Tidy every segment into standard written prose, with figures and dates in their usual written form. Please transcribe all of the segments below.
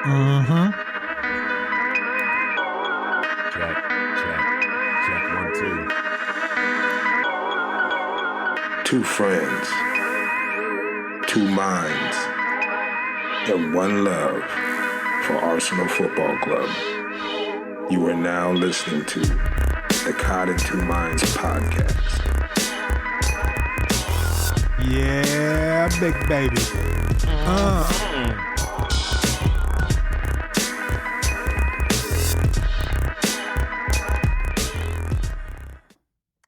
Mm-hmm. Check, check, check. 1, 2. Two friends, two minds, and one love for Arsenal Football Club. You are now listening to the Cod and Two Minds podcast. Yeah, big baby.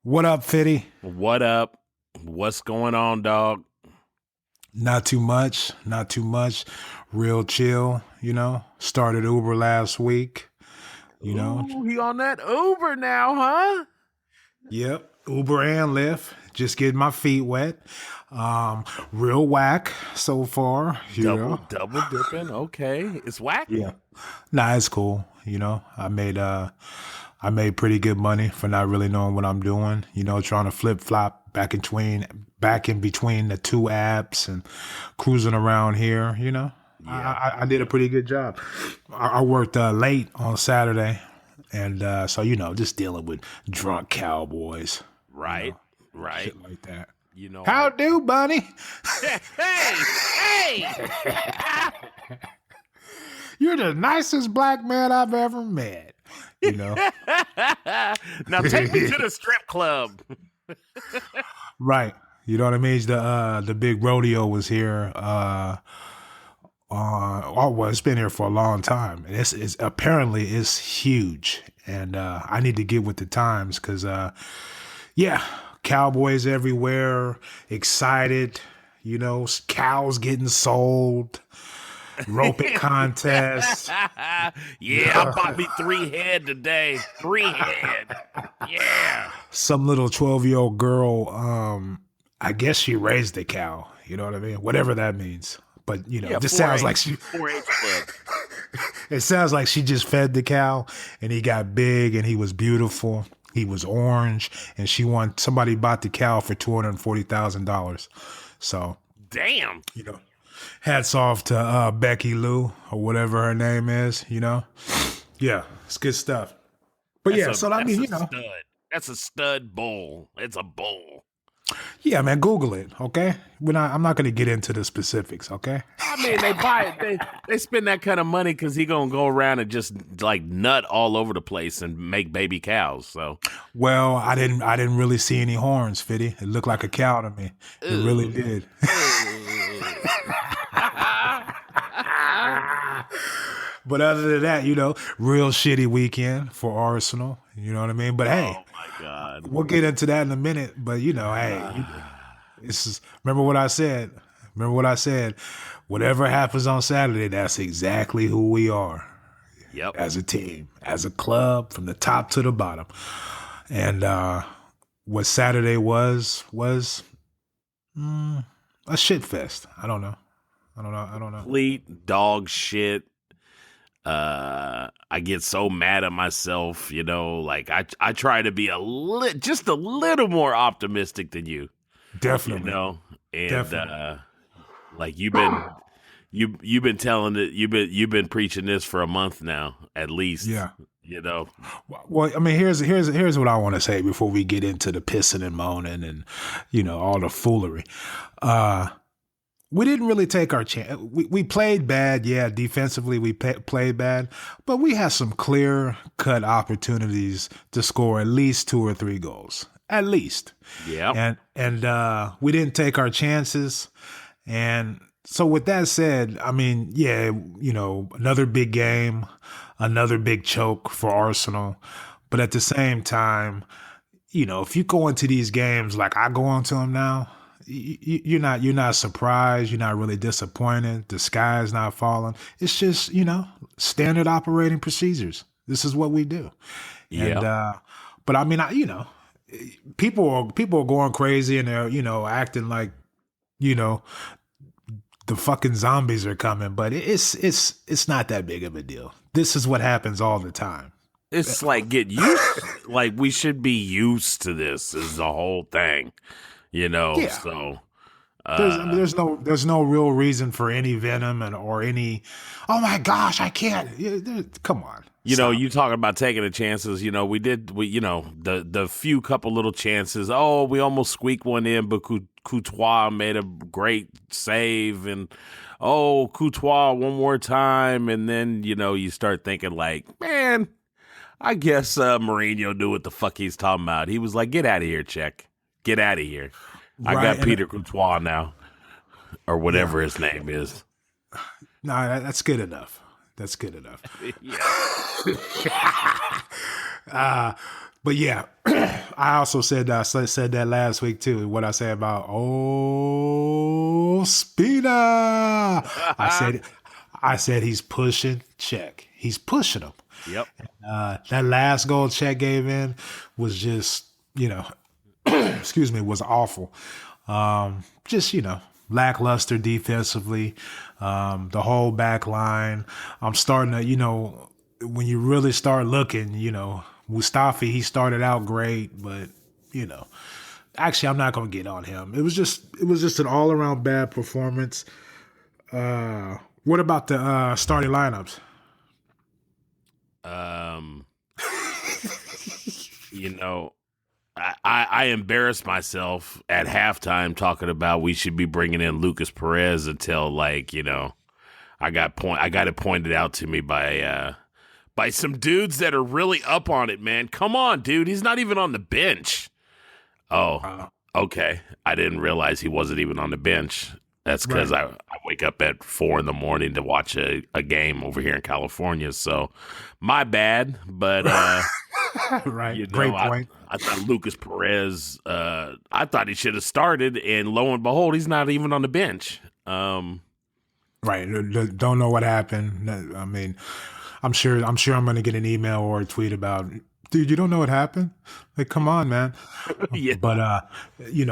What up, Fitty? What up? What's going on, dog? Not too much. Real chill, Started Uber last week, Ooh, he on that Uber now, huh? Yep, Uber and Lyft. Just getting my feet wet. Real whack so far, Double dipping. Okay, it's whack. Yeah. Nah, it's cool. I made pretty good money for not really knowing what I'm doing. Trying to flip flop back in between the two apps and cruising around here. Yeah. I did a pretty good job. I worked late on Saturday, and so just dealing with drunk cowboys. Right. Shit like that. How do, Bunny? Hey! You're the nicest black man I've ever met. Now take me to the strip club. Right. You know what I mean? The big rodeo was here. It's been here for a long time, and it's apparently it's huge. And I need to get with the times because, cowboys everywhere, excited. Cows getting sold. Roping contest. Yeah, I bought me 3 head today. 3 head. Yeah. Some little 12-year-old girl, I guess she raised the cow. You know what I mean? Whatever that means. But, this sounds like she... 4-H club. It sounds like she just fed the cow, and he got big, and he was beautiful. He was orange, and somebody bought the cow for $240,000. So... Damn. Hats off to Becky Lou or whatever her name is, Yeah, it's good stuff. But That's a stud bull. It's a bull. Yeah, man, Google it, okay? I'm not going to get into the specifics, okay? I mean, they buy it. They spend that kind of money because he going to go around and just like nut all over the place and make baby cows. So, well, I didn't really see any horns, Fitty. It looked like a cow to me. It really did. But other than that, real shitty weekend for Arsenal. You know what I mean? But hey, oh my God, we'll get into that in a minute. But remember what I said. Whatever happens on Saturday, that's exactly who we are. Yep. As a team, as a club, from the top to the bottom. And what Saturday was a shit fest. I don't know. Complete dog shit. I get so mad at myself, like I try to be just a little more optimistic than you. Definitely. And Definitely. like you've been telling it, you've been preaching this for a month now, at least. Yeah. Well, I mean, here's what I want to say before we get into the pissing and moaning and all the foolery. We didn't really take our chance. We played bad, yeah. Defensively, we played bad, but we had some clear-cut opportunities to score at least 2 or 3 goals, at least. Yeah. And we didn't take our chances. And so, with that said, I mean, yeah, another big game, another big choke for Arsenal, but at the same time, if you go into these games like I go into them now. You're not surprised. You're not really disappointed. The sky is not falling. It's just, standard operating procedures. This is what we do. Yeah. And, but I mean, people are going crazy and they're, acting like, the fucking zombies are coming, but it's not that big of a deal. This is what happens all the time. It's like get used. Like we should be used to this. Is the whole thing. Yeah. So There's no real reason for any venom or any. Oh my gosh, I can't. Come on. You talking about taking the chances. We the few couple little chances. Oh, we almost squeaked one in, but Courtois made a great save, and Courtois one more time, and then you start thinking like, man, I guess Mourinho knew what the fuck he's talking about. He was like, get out of here, Czech. Get out of here. I got Peter Courtois now, or whatever his name is. No, that's good enough. That's good enough. But yeah, I also said that last week too. What I say about Spina? I said he's pushing Czech. He's pushing him. Yep. That last goal Czech gave in was just excuse me, was awful. Just lackluster defensively. The whole back line. I'm starting to, when you really start looking, Mustafi, he started out great, but, actually I'm not going to get on him. It was just an all around bad performance. What about the starting lineups? I embarrassed myself at halftime talking about we should be bringing in Lucas Perez until I got it pointed out to me by some dudes that are really up on it, man. Come on, dude. He's not even on the bench. Oh, okay. I didn't realize he wasn't even on the bench. That's because I wake up at 4 a.m. to watch a game over here in California. So my bad, but right. Great point. I thought Lucas Perez, I thought he should have started, and lo and behold, he's not even on the bench. Right. Don't know what happened. I mean, I'm sure I'm going to get an email or a tweet about, dude, you don't know what happened? Like, come on, man. Yeah. But, we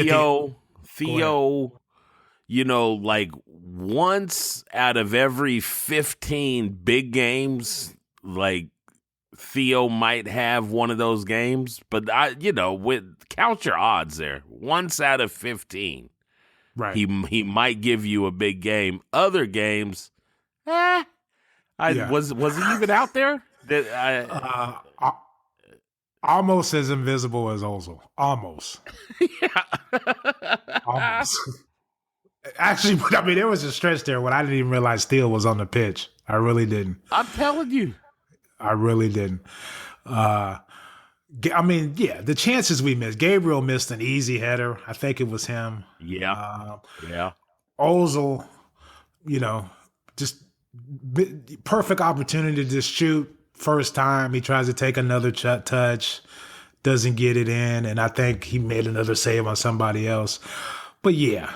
don't Theo, like once out of every 15 big games, like Theo might have one of those games, but count your odds there. Once out of 15. Right. He might give you a big game. Other games, was he even out there? Almost as invisible as Ozil. Almost. Yeah. Almost. Actually, I mean, there was a stretch there when I didn't even realize Steele was on the pitch. I really didn't. I'm telling you. I really didn't. The chances we missed. Gabriel missed an easy header. I think it was him. Yeah. Ozil, just perfect opportunity to just shoot. First time he tries to take another touch, doesn't get it in, and I think he made another save on somebody else. But yeah,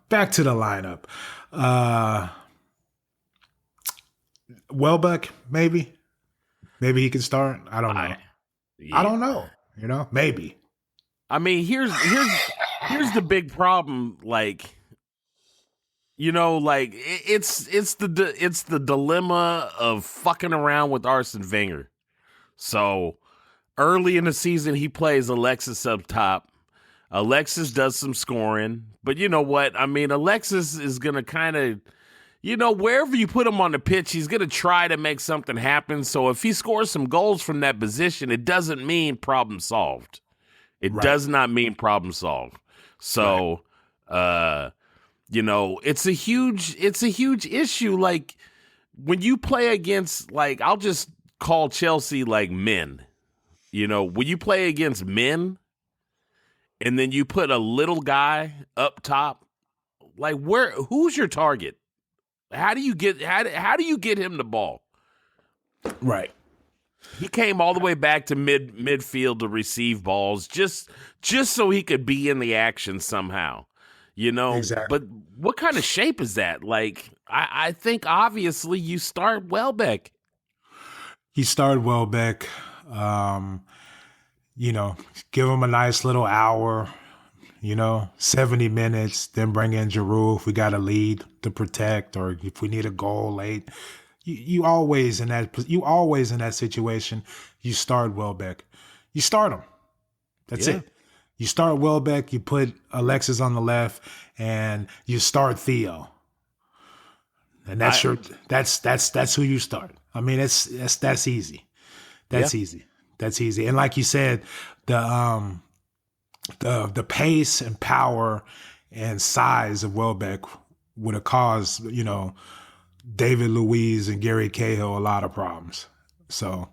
back to the lineup. Welbeck, maybe he can start. I don't know. I don't know. Maybe. I mean, here's the big problem. Like, it's the dilemma of fucking around with Arsene Wenger. So early in the season, he plays Alexis up top. Alexis does some scoring, but you know what? I mean, Alexis is going to kind of, wherever you put him on the pitch, he's going to try to make something happen. So if he scores some goals from that position, it doesn't mean problem solved. It does not mean problem solved. So, it's a huge issue. Like when you play against, like, I'll just call Chelsea like men. When you play against men and then you put a little guy up top, like who's your target? How do you get him the ball? Right. He came all the way back to midfield to receive balls just so he could be in the action somehow. Exactly. But what kind of shape is that? Like, I think obviously you start Welbeck. He started Welbeck. Give him a nice little hour. 70 minutes, then bring in Giroud if we got a lead to protect, or if we need a goal late. You always in that situation. You start Welbeck. You start him. That's it. You start Welbeck, you put Alexis on the left, and you start Theo. And that's who you start. I mean, that's easy. That's easy. That's easy. And like you said, the pace and power and size of Welbeck would have caused, David Luiz and Gary Cahill a lot of problems. So,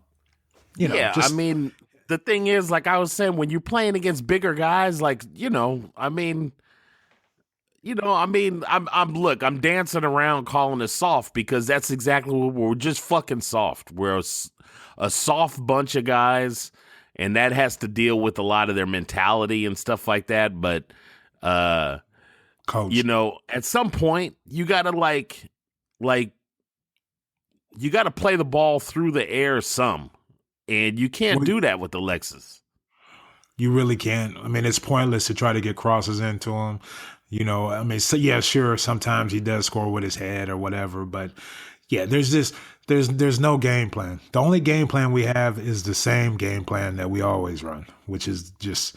I mean, the thing is, like I was saying, when you're playing against bigger guys, like, I'm dancing around calling it soft because that's exactly what we're just fucking soft. We're a soft bunch of guys, and that has to deal with a lot of their mentality and stuff like that. But, Coach. At some point you gotta you gotta play the ball through the air some, and you can't do that with Alexis. You really can't. I mean, it's pointless to try to get crosses into him. Sure, sometimes he does score with his head or whatever, but yeah, there's no game plan. The only game plan we have is the same game plan that we always run, which is just,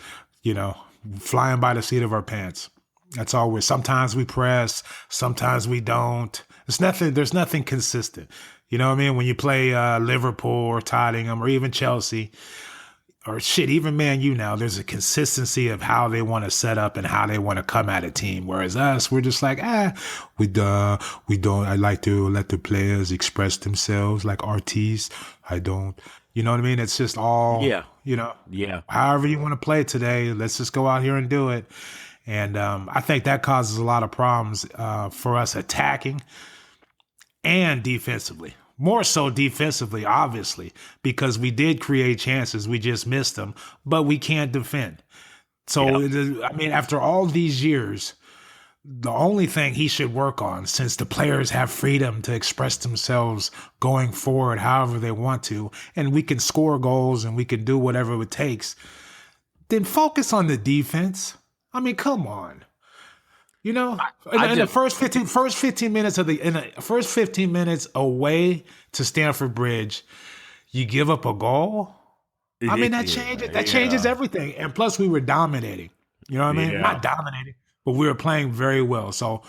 flying by the seat of our pants. That's all sometimes we press, sometimes we don't. There's nothing consistent. You know what I mean? When you play Liverpool or Tottenham or even Chelsea or even Man U now, there's a consistency of how they want to set up and how they want to come at a team. Whereas us, we're just like, we don't. I like to let the players express themselves like artists. I don't. You know what I mean? It's just all, however you want to play today, let's just go out here and do it. And I think that causes a lot of problems for us attacking and defensively. More so defensively, obviously, because we did create chances. We just missed them, but we can't defend. So, after all these years, the only thing he should work on, since the players have freedom to express themselves going forward however they want to, and we can score goals and we can do whatever it takes, then focus on the defense. I mean, come on. In the first 15 minutes away to Stamford Bridge, you give up a goal. I mean, that changes everything. And plus, we were dominating. You know what I mean? Not dominating, but we were playing very well. So,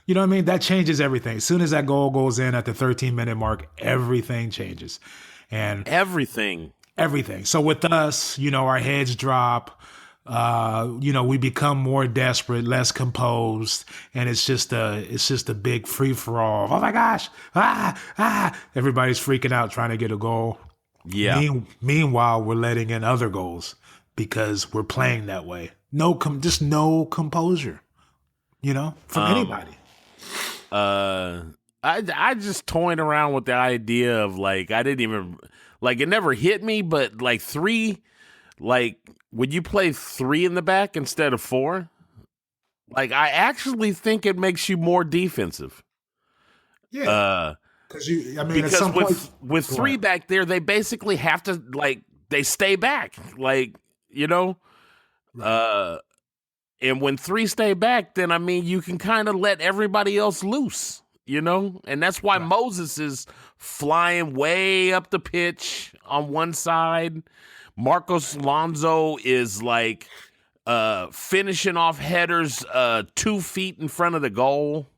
you know what I mean? That changes everything. As soon as that goal goes in at the 13-minute mark, everything changes. And everything. So with us, our heads drop. We become more desperate, less composed, and it's just a big free for all. Oh my gosh! Everybody's freaking out trying to get a goal. Yeah. Meanwhile, we're letting in other goals because we're playing that way. Just no composure. From anybody. I just toying around with the idea of I didn't even it never hit me, but three, would you play 3 in the back instead of 4? I actually think it makes you more defensive. Yeah. Because at some point with 3 back there, they basically have to they stay back. Right. And when 3 stay back, then you can kind of let everybody else loose. And that's why Moses is flying way up the pitch on one side. Marcos Alonso is finishing off headers 2 feet in front of the goal,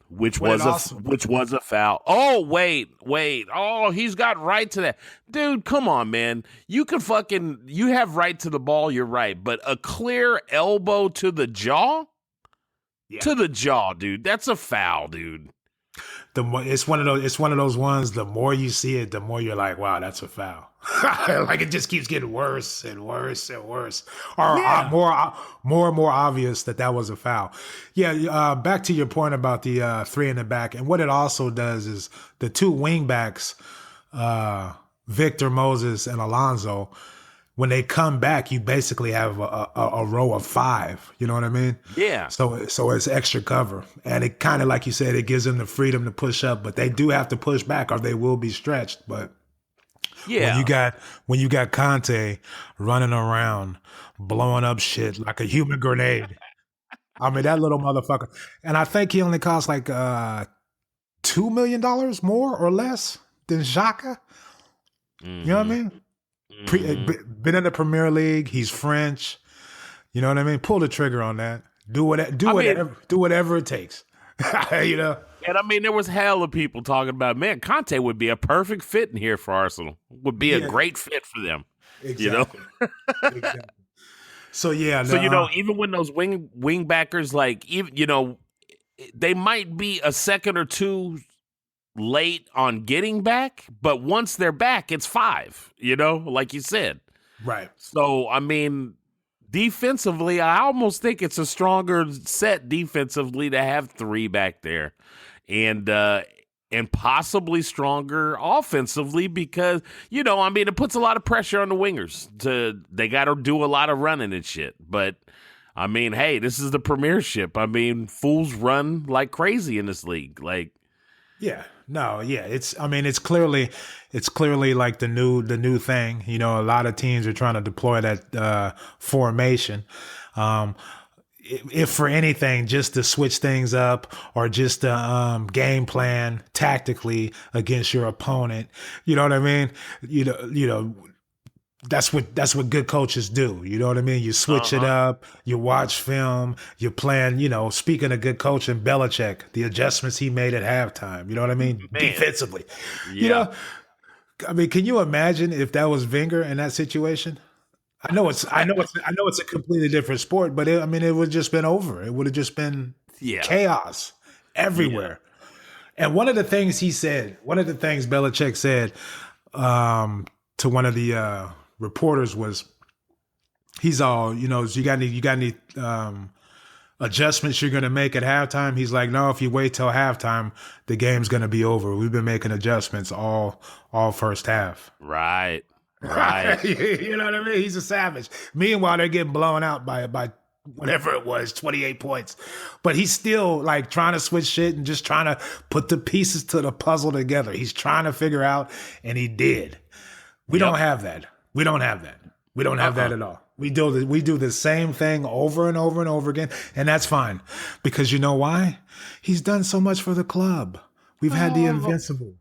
which was a foul. Oh wait! Oh, he's got right to that, dude. Come on, man. You have right to the ball. You're right, but a clear elbow to the jaw, dude. That's a foul, dude. It's one of those ones. The more you see it, the more you're like, wow, that's a foul. It just keeps getting worse and worse and worse, or more and more obvious that was a foul. Yeah. Back to your point about the 3 in the back, and what it also does is the 2 wing backs, Victor Moses and Alonso. When they come back, you basically have a row of 5. You know what I mean? Yeah. So it's extra cover, and it kind of, like you said, it gives them the freedom to push up, but they do have to push back or they will be stretched. But when you got Conte running around blowing up shit like a human grenade, that little motherfucker, and I think he only costs $2 million more or less than Xhaka. Mm-hmm. You know what I mean? Been in the Premier League. He's French. You know what I mean? Pull the trigger on that. Do whatever it takes. You know. And I mean, there was hell of people talking about, man, Conte would be a perfect fit in here for Arsenal. Would be a great fit for them. Exactly. You know. Exactly. So yeah. So you know, even when those wing backers, like, even, you know, they might be a second or two late on getting back, but once they're back, it's 5. You know, like you said. Right. So I mean, defensively, I almost think it's a stronger set defensively to have 3 back there, and possibly stronger offensively because, you know, I mean, it puts a lot of pressure on the wingers. They got to do a lot of running and shit. But I mean, hey, this is the Premiership. I mean, fools run like crazy in this league. Like, yeah, no, yeah, it's clearly like the new thing. You know, a lot of teams are trying to deploy that formation. If for anything, just to switch things up or just to game plan tactically against your opponent. You know what I mean? You know, that's what good coaches do. You know what I mean? You switch it up, you watch film, you plan, you know, speaking of good coaching, Belichick, the adjustments he made at halftime. You know what I mean? Man. Defensively. Yeah. You know, I mean, can you imagine if that was Wenger in that situation? I know it's a completely different sport, but it would have just been over. It would have just been chaos everywhere. Yeah. And one of the things Belichick said to one of the reporters was, he's all, you know, you got any adjustments you're going to make at halftime? He's like, no, if you wait till halftime, the game's going to be over. We've been making adjustments all first half. Right. You know what I mean? He's a savage. Meanwhile, they're getting blown out by whatever it was, 28 points. But he's still like trying to switch shit and just trying to put the pieces to the puzzle together. He's trying to figure out, and he did. We don't have that. We don't have that at all. We do the same thing over and over and over again, and that's fine. Because you know why? He's done so much for the club. We've had the invincible.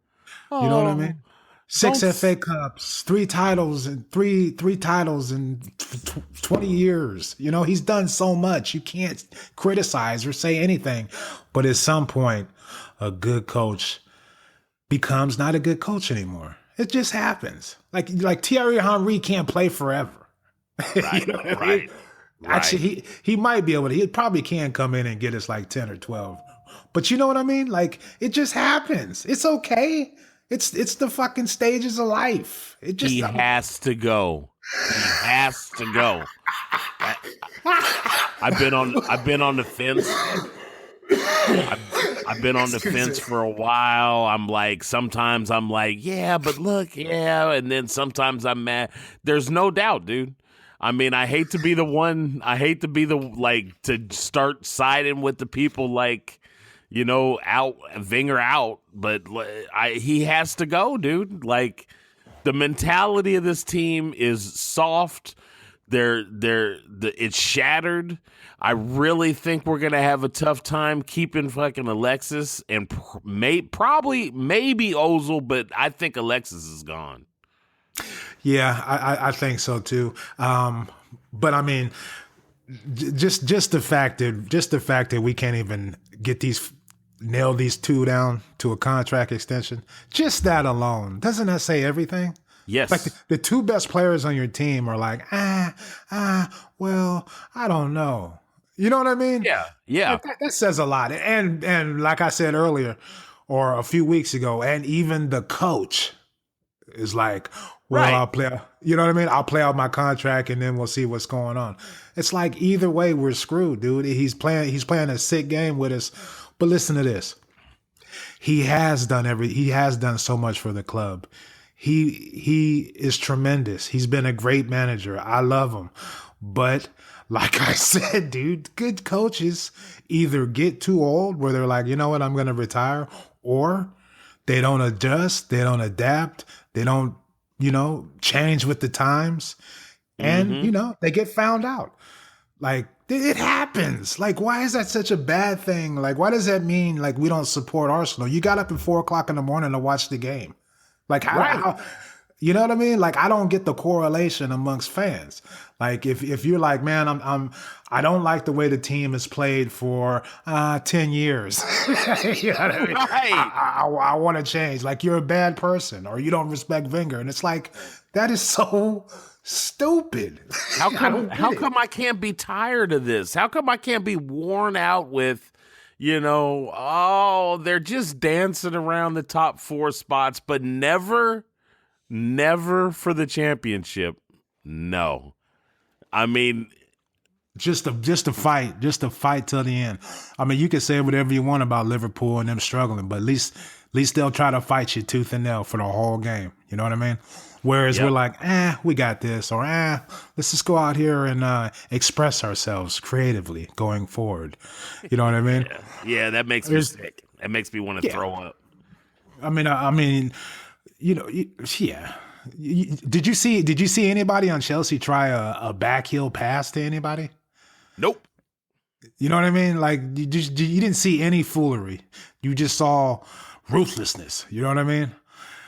You know what I mean? 6 FA Cups, 3 titles, and three titles in 20 years. You know, he's done so much. You can't criticize or say anything. But at some point, a good coach becomes not a good coach anymore. It just happens. Like Thierry Henry can't play forever. Right, you know what I mean? Right. Actually, he might be able to. He probably can come in and get us like 10 or 12. But you know what I mean? Like, it just happens. It's okay. It's the fucking stages of life. It just he has to go. He has to go. I've been on the fence. I've been on the fence for a while. Sometimes I'm like, yeah, but look, yeah, and then sometimes I'm mad. There's no doubt, dude. I mean, I hate to be the one. I hate to be to start siding with the people like, you know, Wenger out, but he has to go, dude. Like, the mentality of this team is soft. It's shattered. I really think we're gonna have a tough time keeping fucking Alexis and maybe Ozil, but I think Alexis is gone. Yeah, I think so too. But I mean, just the fact that we can't even nail these 2 down to a contract extension, just that alone, doesn't that say everything? Yes. Like the 2 best players on your team are like, well, I don't know. You know what I mean? Yeah. That says a lot. And like I said earlier, or a few weeks ago, and even the coach is like, well, right. I'll play. You know what I mean? I'll play out my contract, and then we'll see what's going on. It's like either way, we're screwed, dude. He's playing a sick game with us. But listen to this. He has done so much for the club. He is tremendous. He's been a great manager. I love him. But like I said, dude, good coaches either get too old where they're like, you know what, I'm going to retire, or they don't adjust, they don't adapt, they don't, you know, change with the times, and, you know, they get found out. Like, it happens. Like, why is that such a bad thing? Like, why does that mean, like, we don't support Arsenal? You got up at 4:00 in the morning to watch the game. Like, how You know what I mean? Like, I don't get the correlation amongst fans. Like, if you're like, man, I don't like the way the team has played for 10 years. You know what I mean? Right. I want to change. Like, you're a bad person, or you don't respect Wenger, and it's like, that is so stupid. How come I can't be tired of this? How come I can't be worn out with, they're just dancing around the top 4 spots, but never for the championship. No. I mean, just a fight till the end. I mean, you can say whatever you want about Liverpool and them struggling, but at least they'll try to fight you tooth and nail for the whole game. You know what I mean? Whereas we're like, we got this, or let's just go out here and express ourselves creatively going forward. You know what I mean? Yeah, that makes me sick. That makes me want to throw up. I mean, yeah. Did you see anybody on Chelsea try a backheel pass to anybody? Nope. You know what I mean? Like, you didn't see any foolery. You just saw ruthlessness. You know what I mean?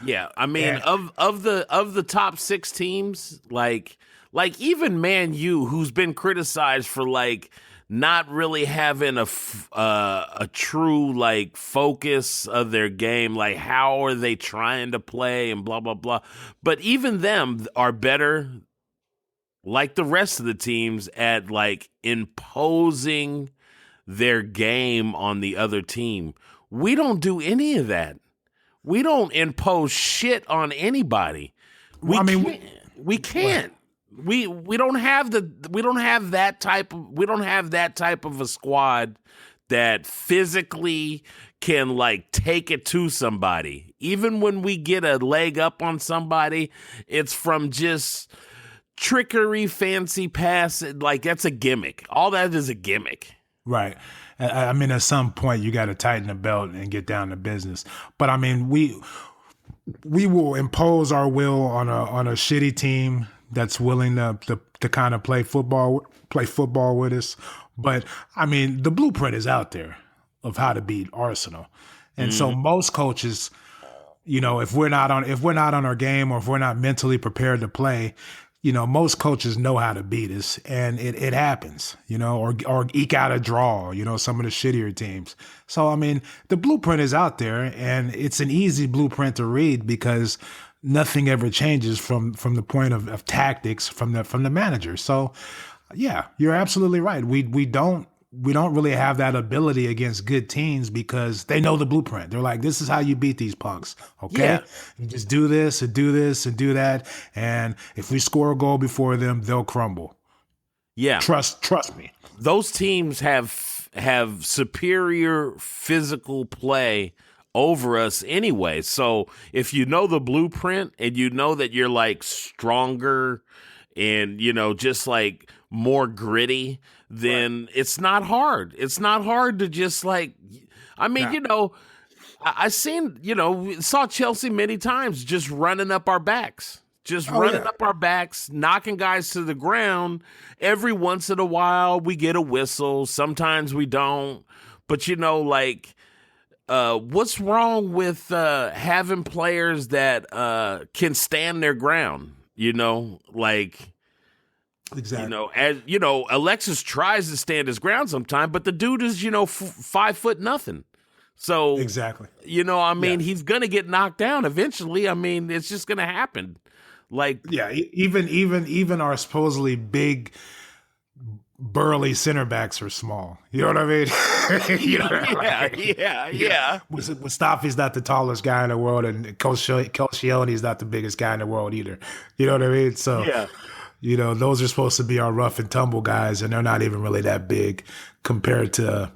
Yeah, I mean, of the top 6 teams, like even Man U, who's been criticized for like not really having a true like focus of their game, like how are they trying to play and blah blah blah. But even them are better, like the rest of the teams, at like imposing their game on the other team. We don't do any of that. We don't impose shit on anybody. We can't. We don't have that type of a squad that physically can like take it to somebody. Even when we get a leg up on somebody, it's from just trickery, fancy pass. Like, that's a gimmick. All that is a gimmick. Right. I mean, at some point you got to tighten the belt and get down to business. But I mean, we will impose our will on a shitty team that's willing to kind of play football with us. But I mean, the blueprint is out there of how to beat Arsenal. And so most coaches, if we're not on our game, or if we're not mentally prepared to play, most coaches know how to beat us, and it happens, or eke out a draw, some of the shittier teams. So, I mean, the blueprint is out there, and it's an easy blueprint to read because nothing ever changes from the point of tactics from the manager. So, yeah, you're absolutely right. We don't really have that ability against good teams because they know the blueprint. They're like, this is how you beat these punks. Okay. Yeah. You just do this and do this and do that. And if we score a goal before them, they'll crumble. Yeah. Trust me. Those teams have superior physical play over us anyway. So if you know the blueprint and you know that you're like stronger and, just like more gritty, then it's not hard. It's not hard to just like, I mean, I saw Chelsea many times just running up our backs, knocking guys to the ground. Every once in a while we get a whistle. Sometimes we don't. But, what's wrong with having players that can stand their ground, Exactly. Alexis tries to stand his ground sometime, but the dude is, 5 foot nothing. So exactly. He's going to get knocked down eventually. I mean, it's just going to happen. Like, yeah, even our supposedly big, burly center backs are small. You know what I mean? Yeah. Mustafi's not the tallest guy in the world, and Koscielny is not the biggest guy in the world either. You know what I mean? So yeah. Those are supposed to be our rough and tumble guys, and they're not even really that big compared to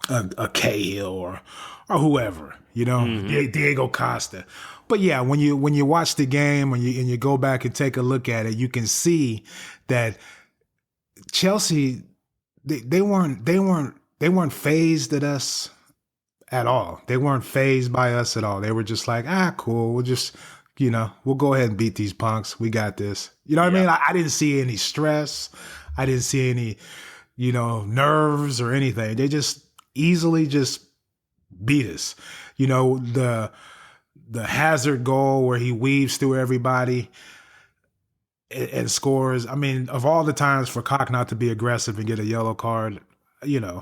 a Cahill or whoever, Diego Costa. But yeah, when you watch the game, and you go back and take a look at it, you can see that Chelsea they weren't fazed at us at all. They weren't fazed by us at all. They were just like, cool, we'll just we'll go ahead and beat these punks. We got this. You know what I mean? I didn't see any stress. I didn't see any, nerves or anything. They just easily just beat us. The the hazard goal where he weaves through everybody and scores. I mean, of all the times for Cock not to be aggressive and get a yellow card,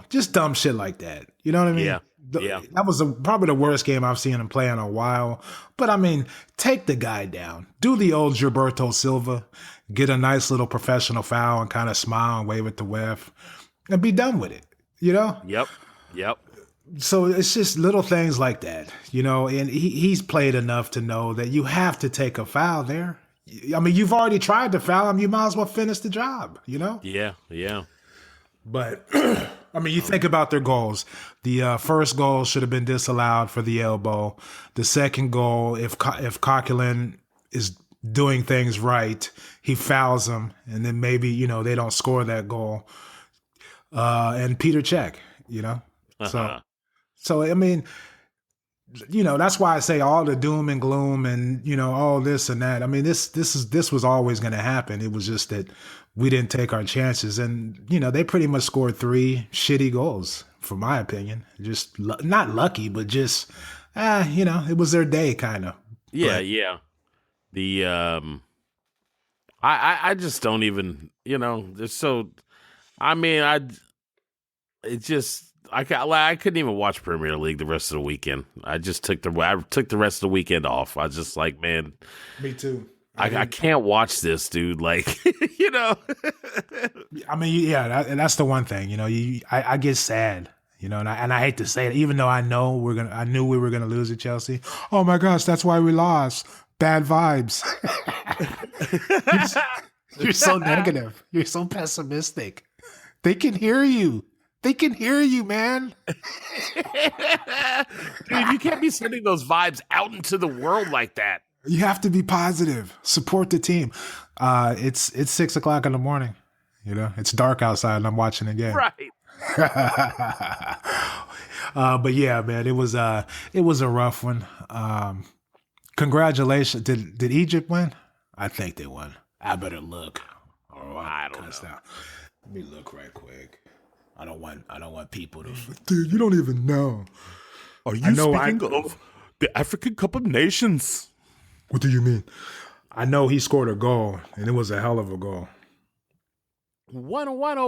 just dumb shit like that. You know what I mean? Yeah. Yeah. That was probably the worst game I've seen him play in a while. But I mean, take the guy down. Do the old Gilberto Silva. Get a nice little professional foul and kind of smile and wave at the ref and be done with it. Yep. So it's just little things like that, and he's played enough to know that you have to take a foul there. I mean, you've already tried to foul him. You might as well finish the job, Yeah. But, I mean, you think about their goals. The first goal should have been disallowed for the elbow. The second goal, if Coquelin is doing things right, he fouls him, and then maybe, they don't score that goal. And Peter Cech, So, I mean, that's why I say all the doom and gloom and, all this and that. I mean, this was always going to happen. It was just that we didn't take our chances. And, they pretty much scored 3 shitty goals, for my opinion. Just not lucky, but just, it was their day kind of. Yeah. The, I just don't even, it's so, I mean, I couldn't even watch Premier League the rest of the weekend. I took the rest of the weekend off. I was just like, man, me too. I can't watch this, dude. Like, I mean, yeah, that's the one thing. I get sad. And I hate to say it, even though I knew we were gonna lose at Chelsea. Oh my gosh, that's why we lost. Bad vibes. You're so negative. You're so pessimistic. They can hear you. They can hear you, man. Dude, you can't be sending those vibes out into the world like that. You have to be positive. Support the team. It's 6:00 in the morning. It's dark outside and I'm watching the game. Right. But yeah, man, it was a rough one. Congratulations. Did Egypt win? I think they won. I better look. I don't know. Let me look right quick. I don't want people to. Dude, you don't even know. Are you speaking of the African Cup of Nations? What do you mean? I know he scored a goal, and it was a hell of a goal. What away.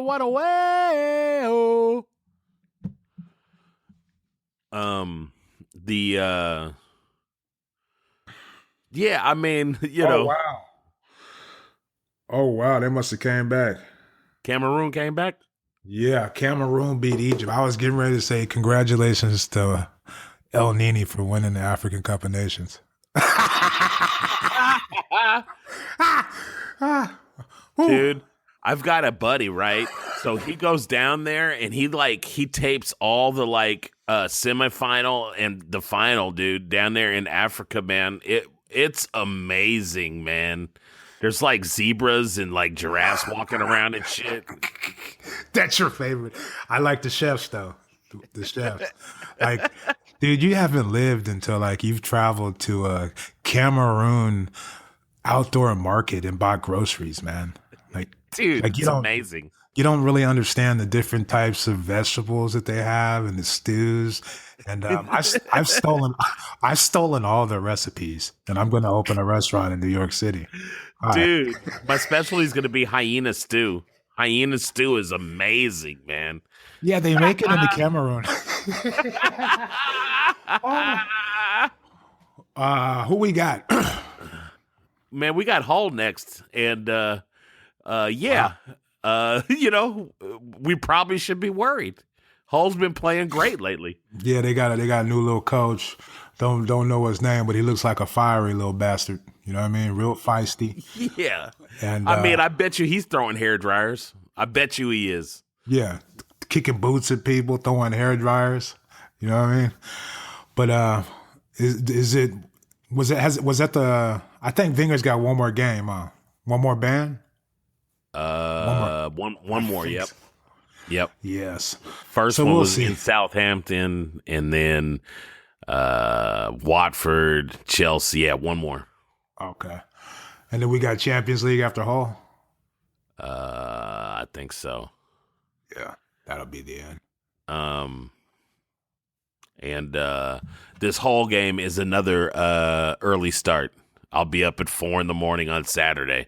Yeah, I mean, Oh wow, they must have came back. Cameroon came back? Yeah, Cameroon beat Egypt. I was getting ready to say congratulations to El Nini for winning the African Cup of Nations. Dude, I've got a buddy, right? So he goes down there and he tapes all the semifinal and the final, dude, down there in Africa, man. It's amazing, man. There's zebras and giraffes walking around and shit. That's your favorite. I like the chefs though. The chefs. Dude, you haven't lived until you've traveled to a Cameroon outdoor market and bought groceries, man. Dude, it's amazing. You don't really understand the different types of vegetables that they have and the stews. And I've stolen all their recipes, and I'm going to open a restaurant in New York City. Dude, my specialty is going to be hyena stew. Hyena stew is amazing, man. Yeah, they make it in the Cameroon. Who we got? Man, we got Hull next, and we probably should be worried. Hull's been playing great lately. Yeah, they got a new little coach. Don't know his name, but he looks like a fiery little bastard. You know what I mean? Real feisty. Yeah. And I bet you he's throwing hair dryers. I bet you he is. Yeah, kicking boots at people, throwing hair dryers. You know what I mean? But was that the? I think Wenger's got one more game. One more ban. One more. Yep. So. Yep. Yes. First so one we'll was see. in Southampton, and then Watford, Chelsea. Yeah, one more. Okay. And then we got Champions League after Hull. I think so. Yeah, that'll be the end. And this whole game is another early start. I'll be up at 4 a.m. on Saturday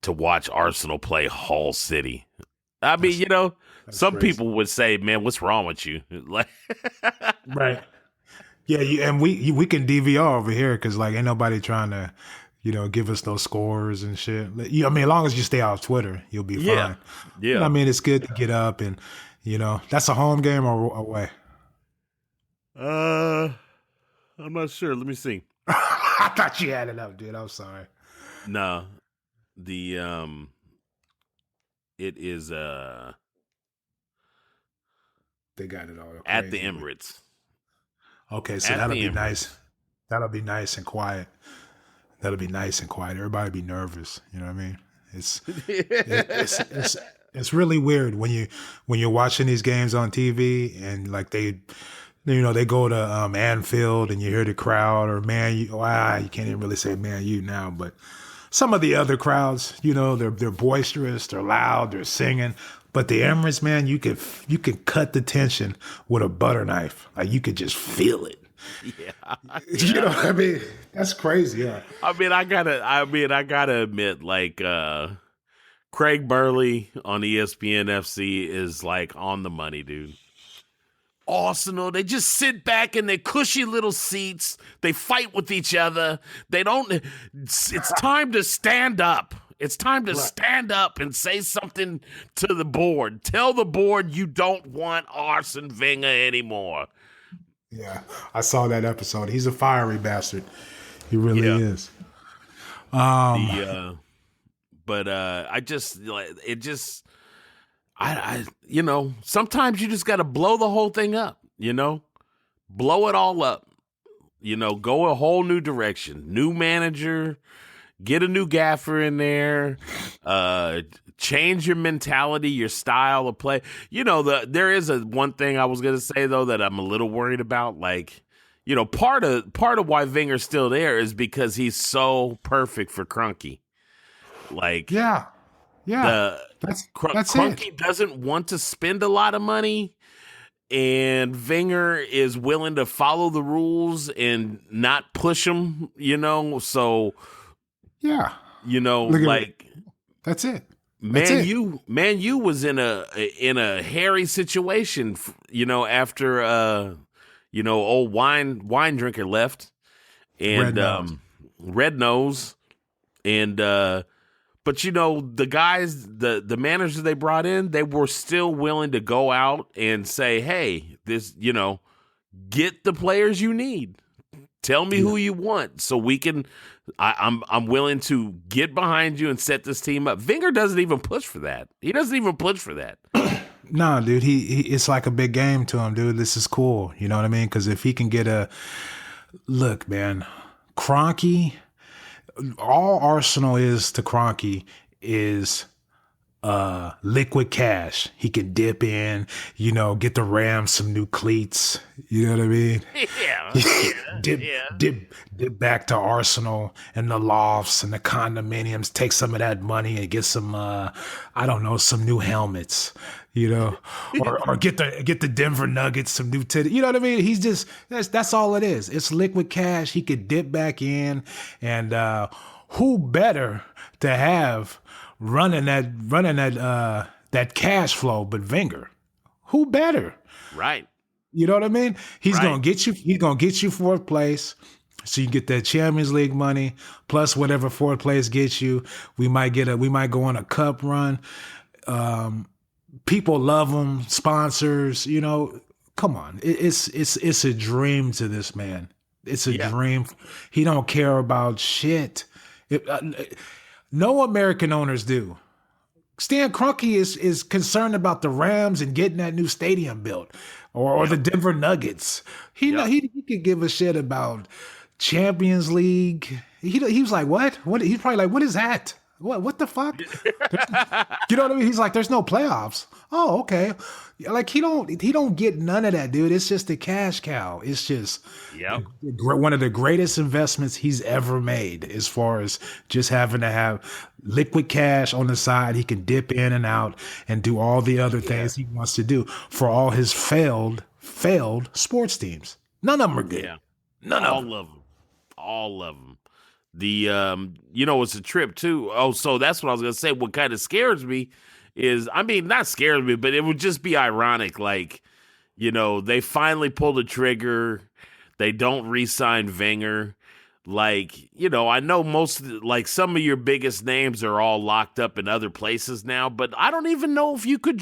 to watch Arsenal play Hull City. I mean, some crazy. people would say, "Man, what's wrong with you?" Like, Right. Yeah, and we can DVR over here because like ain't nobody trying to, give us those scores and shit. I mean, as long as you stay off Twitter, you'll be Yeah. fine. yeah. But, I mean, it's good to get up and that's a home game or away. I'm not sure. Let me see. I thought you had it up, dude. I'm sorry. No, the it is They got it all at the crazy. Emirates. Okay, so At that'll the be Emirates. nice. That'll be nice and quiet. That'll be nice and quiet. Everybody be nervous. You know what I mean? It's really weird when you're watching these games on TV and like they go to Anfield and you hear the crowd or you can't even really say Man U now, but some of the other crowds, they're boisterous, they're loud, they're singing. But the Emirates, man, you can cut the tension with a butter knife. Like you could just feel it. Yeah. You know what I mean? That's crazy. Yeah. I mean, I gotta admit, like, Craig Burley on ESPN FC is like on the money, dude. Arsenal, they just sit back in their cushy little seats. They fight with each other. It's time to stand up. It's time to stand up and say something to the board. Tell the board you don't want Arsene Wenger anymore. Yeah. I saw that episode. He's a fiery bastard. He really is. But sometimes you just got to blow the whole thing up, blow it all up, go a whole new direction, new manager, get a new gaffer in there, change your mentality, your style of play. There is one thing I was going to say though, that I'm a little worried about. Like, part of why Wenger's still there is because he's so perfect for Kroenke. Like, Yeah. That's Kroenke it. doesn't want to spend a lot of money, and Wenger is willing to follow the rules and not push them. So Yeah. Look at like That's it. Man U was in a hairy situation. After old wine drinker left, and Red Nose, and. But the guys, the managers they brought in, they were still willing to go out and say, "Hey, get the players you need. Tell me who you want, so we can. I'm willing to get behind you and set this team up." Wenger doesn't even push for that. He doesn't even push for that. No, dude, he it's like a big game to him, dude. This is cool. You know what I mean? Because if he can get look, man, Kroenke. All Arsenal is to Kroenke is liquid cash. He can dip in, get the Rams some new cleats. You know what I mean? Yeah. Dip back to Arsenal and the lofts and the condominiums. Take some of that money and get some, some new helmets. Or get the Denver Nuggets some new titty. You know what I mean? He's just that's all it is. It's liquid cash. He could dip back in, and who better to have running that cash flow but Wenger? Who better? Right. You know what I mean? He's Right. gonna get you. He's gonna get you fourth place, so you get that Champions League money plus whatever fourth place gets you. We might go on a cup run. People love him. Sponsors, come on. It's a dream to this man. It's a dream. He don't care about shit. No American owners do. Stan Kroenke is concerned about the Rams and getting that new stadium built, or the Denver Nuggets. He could give a shit about Champions League. He was like, what? What? He's probably like, what is that? What the fuck? You know what I mean? He's like, there's no playoffs. Oh, okay. Like he don't get none of that, dude. It's just a cash cow. It's just one of the greatest investments he's ever made, as far as just having to have liquid cash on the side. He can dip in and out and do all the other things he wants to do for all his failed sports teams. None of them are good. Yeah. None of them. All of them. The it's a trip too. Oh, so that's what I was gonna say. What kind of scares me is, I mean, not scares me, but it would just be ironic. Like, they finally pull the trigger. They don't re-sign Wenger. Like, I know some of your biggest names are all locked up in other places now, but I don't even know if you could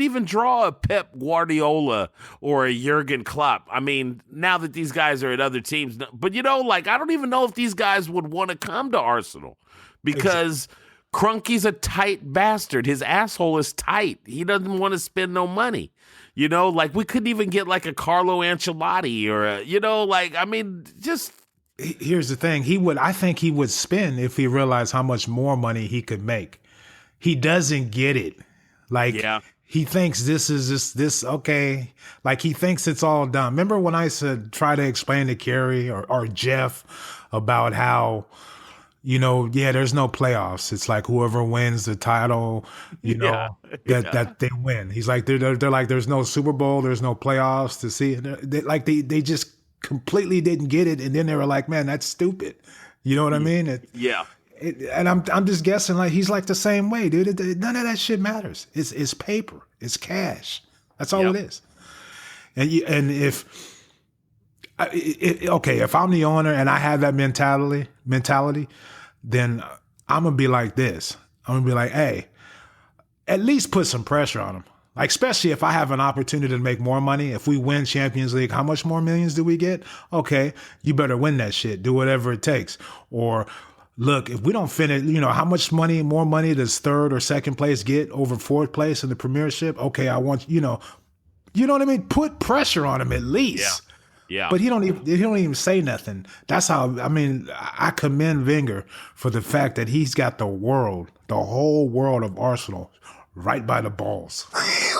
even draw a Pep Guardiola or a Jurgen Klopp. I mean, now that these guys are at other teams, but I don't even know if these guys would want to come to Arsenal because Kroenke's a tight bastard. His asshole is tight. He doesn't want to spend no money. We couldn't even get like a Carlo Ancelotti or just. Here's the thing. I think he would spend if he realized how much more money he could make. He doesn't get it. He thinks this, okay. Like, he thinks it's all done. Remember when I said, try to explain to Kerry or Jeff about how, there's no playoffs. It's like whoever wins the title, that they win. He's like, they're like, there's no Super Bowl, there's no playoffs to see. They just completely didn't get it. And then they were like, man, that's stupid. You know what I mean? And I'm just guessing, like, he's like the same way, dude. None of that shit matters. It's paper. It's cash. That's all it is. And if I'm the owner and I have that mentality, then I'm gonna be like this. I'm gonna be like, hey, at least put some pressure on him. Like, especially if I have an opportunity to make more money. If we win Champions League, how much more millions do we get? Okay, you better win that shit. Do whatever it takes. Or look, if we don't finish, how much more money does third or second place get over fourth place in the Premiership? Okay, I want, you know what I mean? Put pressure on him at least. Yeah. But he don't even say nothing. That's how, I commend Wenger for the fact that he's got the whole world of Arsenal right by the balls.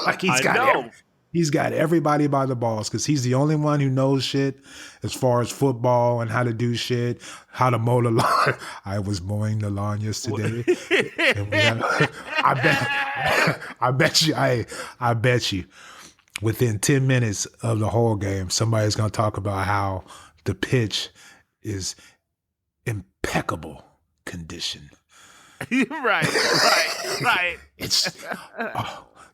Like, he's got everybody by the balls because he's the only one who knows shit as far as football and how to do shit, how to mow the lawn. I was mowing the lawn yesterday. And I bet you within 10 minutes of the whole game, somebody's going to talk about how the pitch is impeccable condition. Right. It's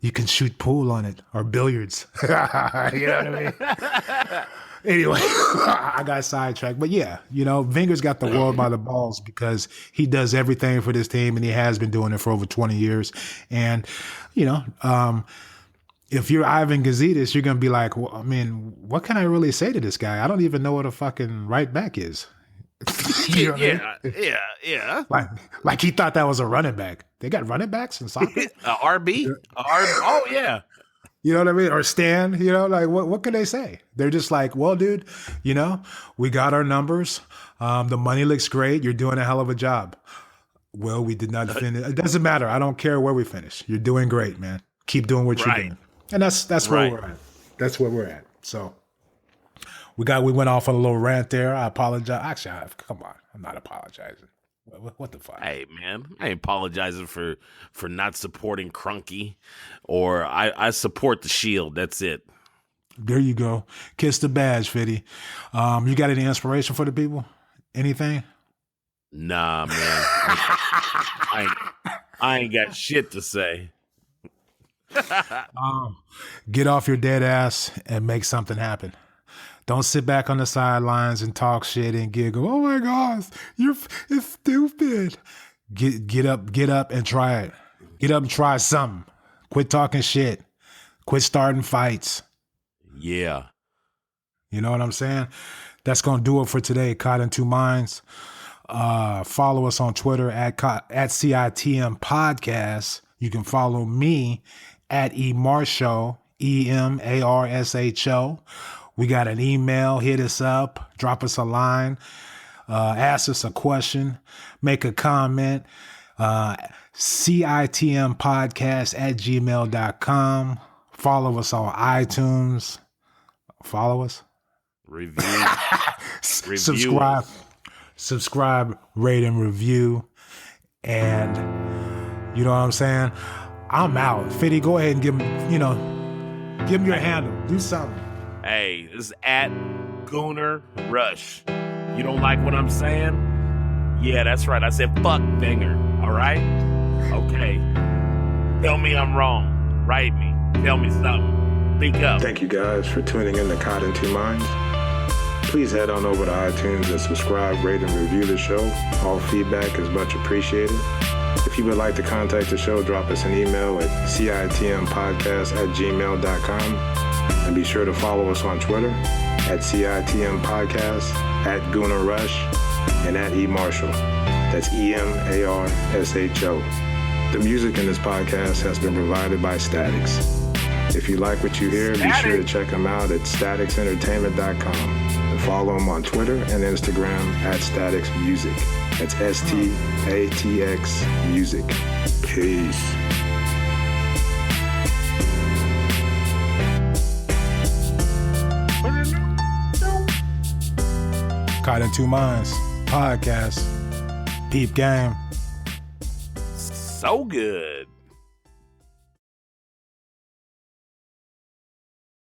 you can shoot pool on it or billiards. You know what I mean? Anyway, I got sidetracked. But yeah, Wenger's got the world by the balls because he does everything for this team and he has been doing it for over 20 years. And, if you're Ivan Gazidis, you're going to be like, well, what can I really say to this guy? I don't even know what a fucking right back is. You know what I mean? Yeah. Like he thought that was a running back. They got running backs in soccer? RB? Oh, yeah. You know what I mean? Or Stan, like what can they say? They're just like, well, dude, we got our numbers. The money looks great. You're doing a hell of a job. Well, we did not finish. It doesn't matter. I don't care where we finish. You're doing great, man. Keep doing what you're doing. And that's where we're at. That's where we're at. So we went off on a little rant there. I apologize. Actually, come on. I'm not apologizing. What the fuck? Hey, man, I ain't apologizing for not supporting Kroenke, or I support the Shield. That's it. There you go. Kiss the badge, Fitty. You got any inspiration for the people? Anything? Nah, man. I ain't got shit to say. Get off your dead ass and make something happen. Don't sit back on the sidelines and talk shit and giggle. Oh my gosh, it's stupid. Get up and try it. Get up and try something. Quit talking shit. Quit starting fights. Yeah. You know what I'm saying? That's going to do it for today, Caught in Two Minds. Follow us on Twitter at CITM Podcast. You can follow me at eMarsho, EMARSHO. We got an email. Hit us up. Drop us a line. Ask us a question. Make a comment. CITMpodcast@gmail.com. Follow us on iTunes. Follow us. Review. Subscribe, rate, and review. And you know what I'm saying? I'm out. Fitty, go ahead and give him your handle. Do something. Hey, this is at Gooner Rush. You don't like what I'm saying? Yeah, that's right. I said fuck Dinger. All right? Okay. Tell me I'm wrong. Write me. Tell me something. Speak up. Thank you guys for tuning in to Caught in Two Minds. Please head on over to iTunes and subscribe, rate, and review the show. All feedback is much appreciated. If you would like to contact the show, drop us an email at citmpodcast@gmail.com. And be sure to follow us on Twitter at CITMPodcast, at Gooner Rush, and at eMarshall. That's EMARSHO. The music in this podcast has been provided by Statics. If you like what you hear, be sure to check them out at staticsentertainment.com. And follow them on Twitter and Instagram at Statics Music. That's STATX Music. Peace. Caught in Two Minds podcast. Peep game. So good.